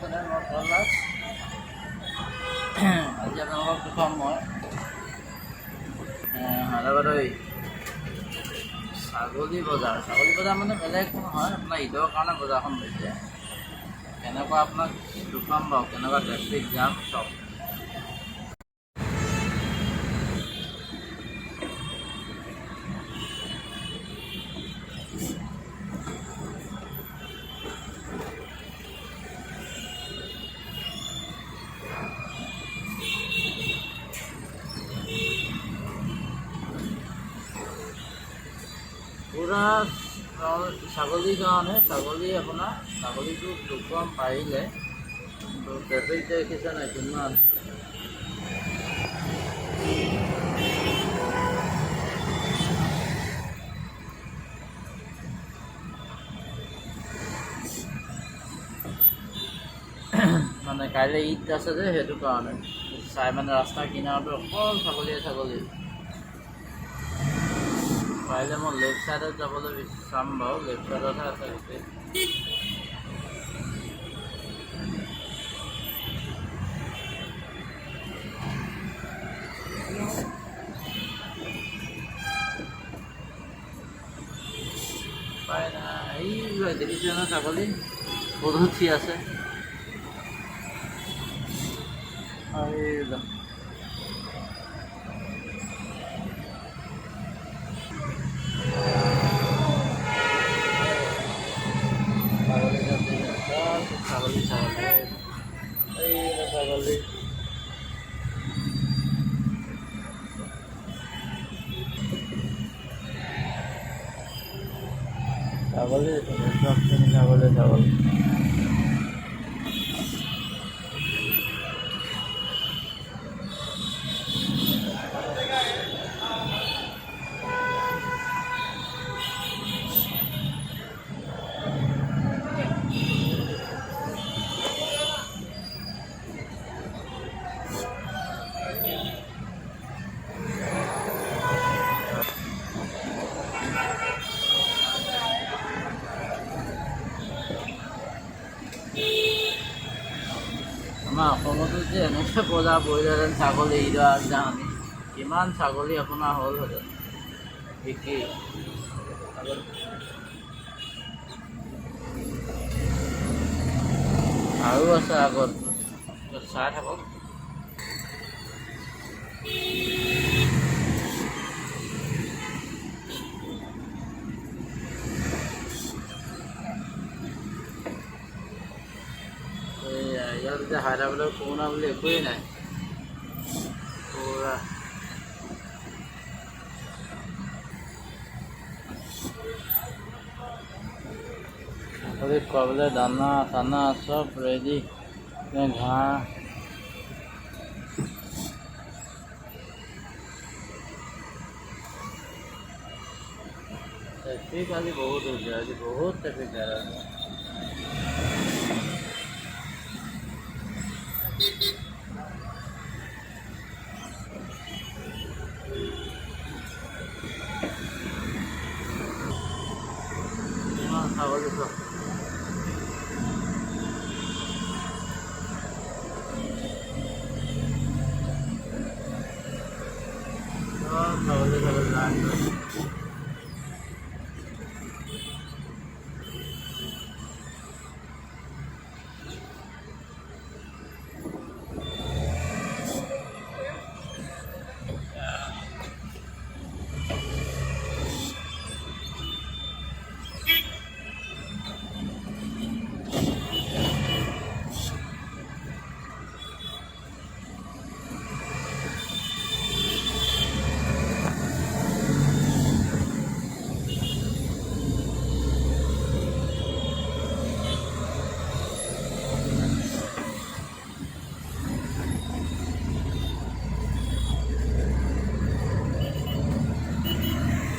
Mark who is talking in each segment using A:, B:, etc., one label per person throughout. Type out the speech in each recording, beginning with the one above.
A: নমস্কাৰ মই প্ৰহ্লাদ। আজি আপোনালোকক দেখুৱাম মই হায়দৰাবাদৰ ছাগলী বজাৰ মানে বেলেগ নহয়, আপোনাৰ ঈদৰ কাৰণে বজাৰখন লৈছে। কেনেকুৱা আপোনাক দেখুৱাম বাৰু, কেনেকুৱা ট্ৰেফিক জাম চব। পুৰা ছাগলীৰ কাৰণে আপোনাৰ ছাগলীটো দেখুৱাম পাৰিলে। ট্ৰেফিক দেখিছে নাই কিমান। মানে কাইলৈ ঈদ আছে যে, সেইটো কাৰণে চাই মানে ৰাস্তা কিনাৰটো অকল ছাগলী। পাৰিলে মই লেফ্ট ছাইডত যাবলৈ চাম বাৰু, লেফ্ট ছাইডতহে আছে গোটেই। উপায় নাই, এই দেখিছে নহয় ছাগলী বহুত উঠি আছে। ছাগলী আমাৰ অসমতো যে এনেকৈ বজাৰ বহিলেহেঁতেন ছাগলী ঈদৰ আগদিনাখনি, কিমান ছাগলী আপোনাৰ হ'লহেঁতেন বিক্ৰী। আৰু আছে আগত, চাই থাকক। ইয়াত যে হায়দৰাবাদৰ কৰোণা বুলি একোৱেই নাই, পুৰা ছাগলীক খুৱাবলৈ দানা চানা চব ৰেডি, ঘাঁহ। ট্ৰেফিক আজি বহুত হৈছে, আজি বহুত ট্ৰেফিক আছে। ছাগলী চব ছাগলী লাইন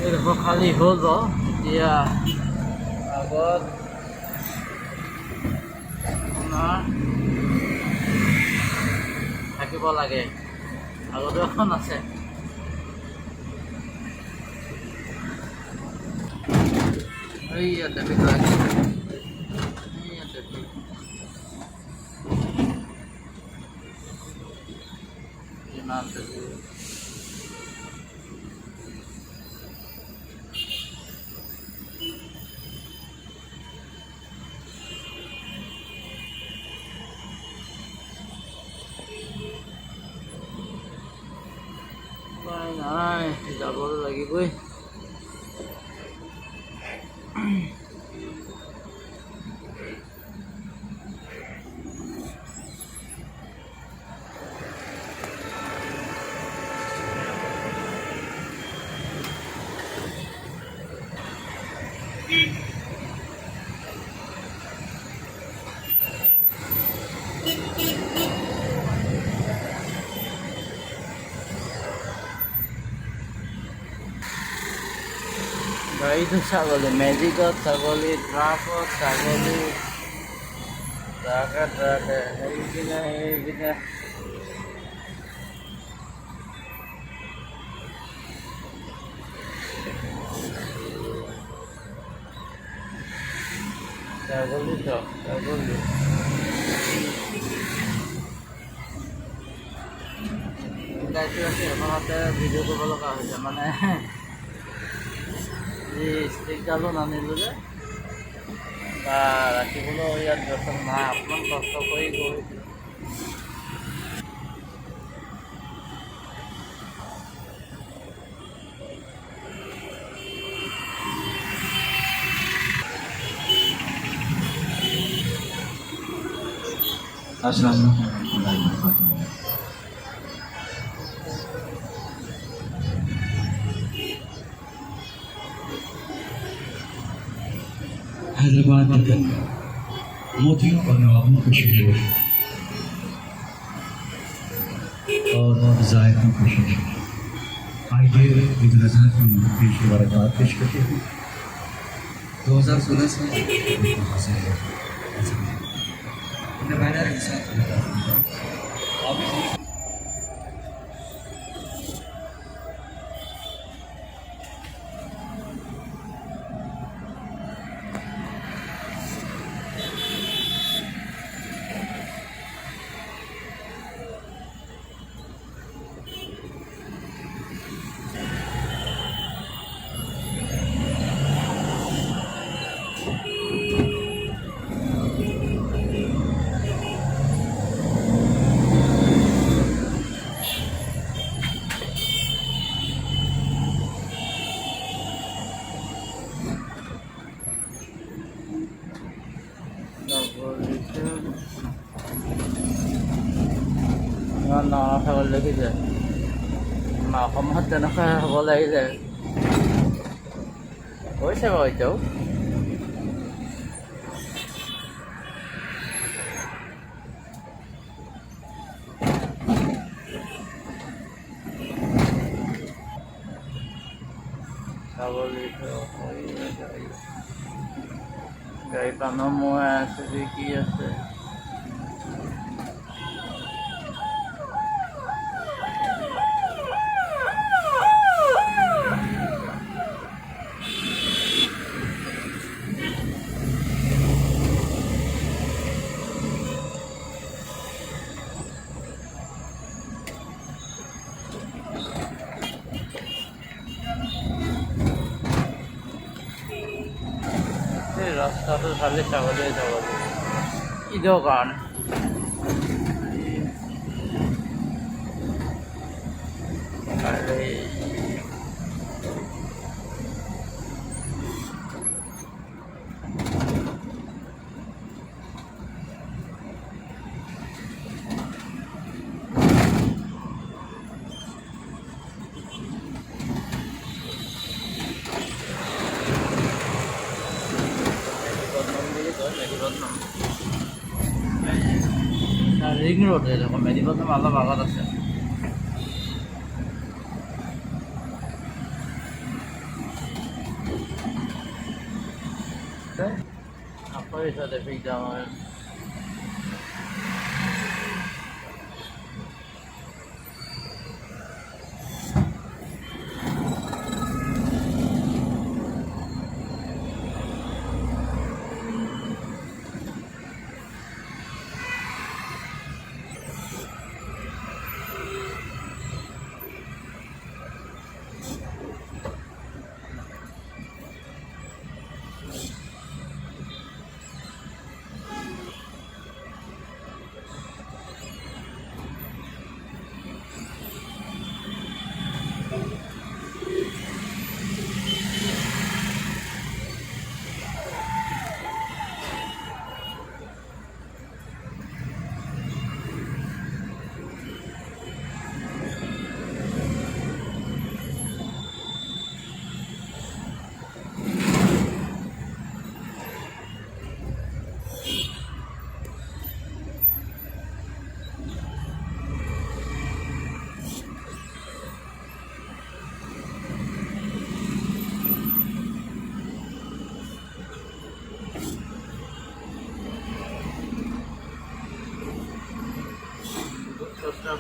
A: এইডোখৰ খালী হ'ল বাৰু। এতিয়া আগত আপোনাৰ থাকিব লাগে, আগতো এখন আছে। এইয়া ট্ৰেফিক লাইট, এইয়া ট্ৰেফিক। চাবতো লাগিবই। গাড়ীটো ছাগলী, মেজিকত ছাগলী, ট্ৰাকত ছাগলী, ট্ৰাকে সেইপিনে ছাগলী চব ছাগলী। গাড়ীটো ৰাখি এখনতে ভিডিঅ' কৰিব লগা হৈছে, মানে ষ্টিকডালো নানিলোঁ যে বা ৰাখিবলৈও ইয়াত যথেষ্ট নাই, অকণমান কষ্ট কৰি গৈছোঁ।
B: Assalamualaikum warahmatullahi wabarakatuh. हैदराबाद मोतियों और नवाबों का शहर और जायकों का शहर। आइए ईद उल अजहा की पेश मुबारकबाद पेश करते हैं। 2016 से
A: ইমান ডাঙৰ ছাগলী দেখিছে, অসমত তেনেকুৱা হ'ব লাগিলে হৈছে বাৰু এতিয়াও। ছাগলী গাড়ী পানৰ মৰাই আছে, বিকি আছে। রাস্তাটো খালি ছাগলী ছাগলী, ঈদৰ কাৰণে। রিং রোড এরকম মেদিনীপত্তনম আলাদা বাগান আছে। apa bisa ada jangan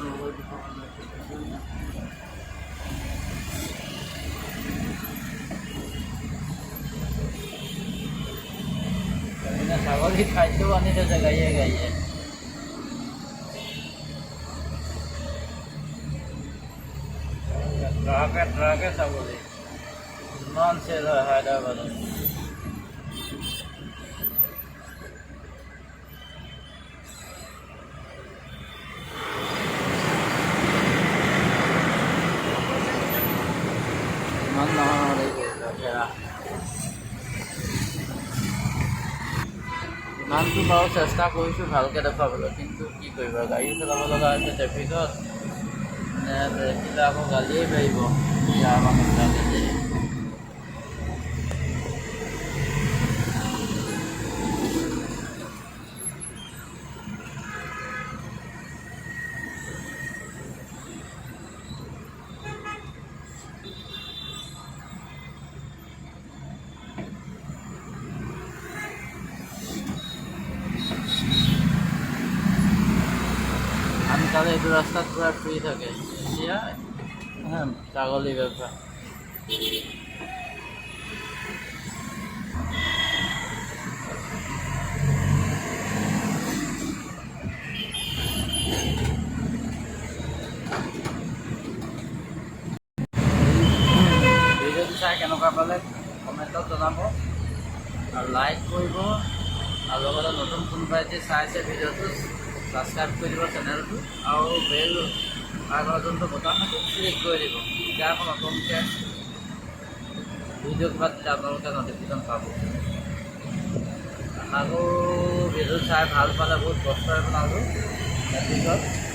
A: নব্বৈ দুশ ছাগলী খাদ্যও আনি থৈছে গাড়ীয়ে গাড়ীয়ে ট্ৰাকে ছাগলী ইমান চেল হয় হায়দৰাবাদত ইমান নহয় ঘেৰা ইমানটো বাৰু চেষ্টা কৰিছোঁ ভালকৈ দেখুৱাবলৈ কিন্তু কি কৰিবা গাড়ী চলাব লগা হৈছে ট্ৰেফিকত দেখিলে আকৌ গালিয়ে পাৰিব ইয়াৰ মানুহবিলাকে যে আনকালে এইটো ৰাস্তাত পুৰা ফ্ৰী থাকে এতিয়া ছাগলী বেপাৰ ভিডিঅ'টো চাই কেনেকুৱা পালে কমেণ্টত জনাব আৰু লাইক কৰিব আৰু লগতে নতুন কোনোবাই যে চাইছে ভিডিঅ'টো ছাবস্ক্ৰাইব কৰি দিব চেনেলটো আৰু বেল আগৰ যোনটো বটন আছে ক্লিক কৰি দিব তেতিয়া আকৌ নতুনকৈ ভিডিঅ' কিবা দিলে আপোনালোকে নটিফিকেশ্যন পাব আকৌ ভিডিঅ' চাই ভাল পালে বহুত কষ্টৰে বনালোঁ তাৰপিছত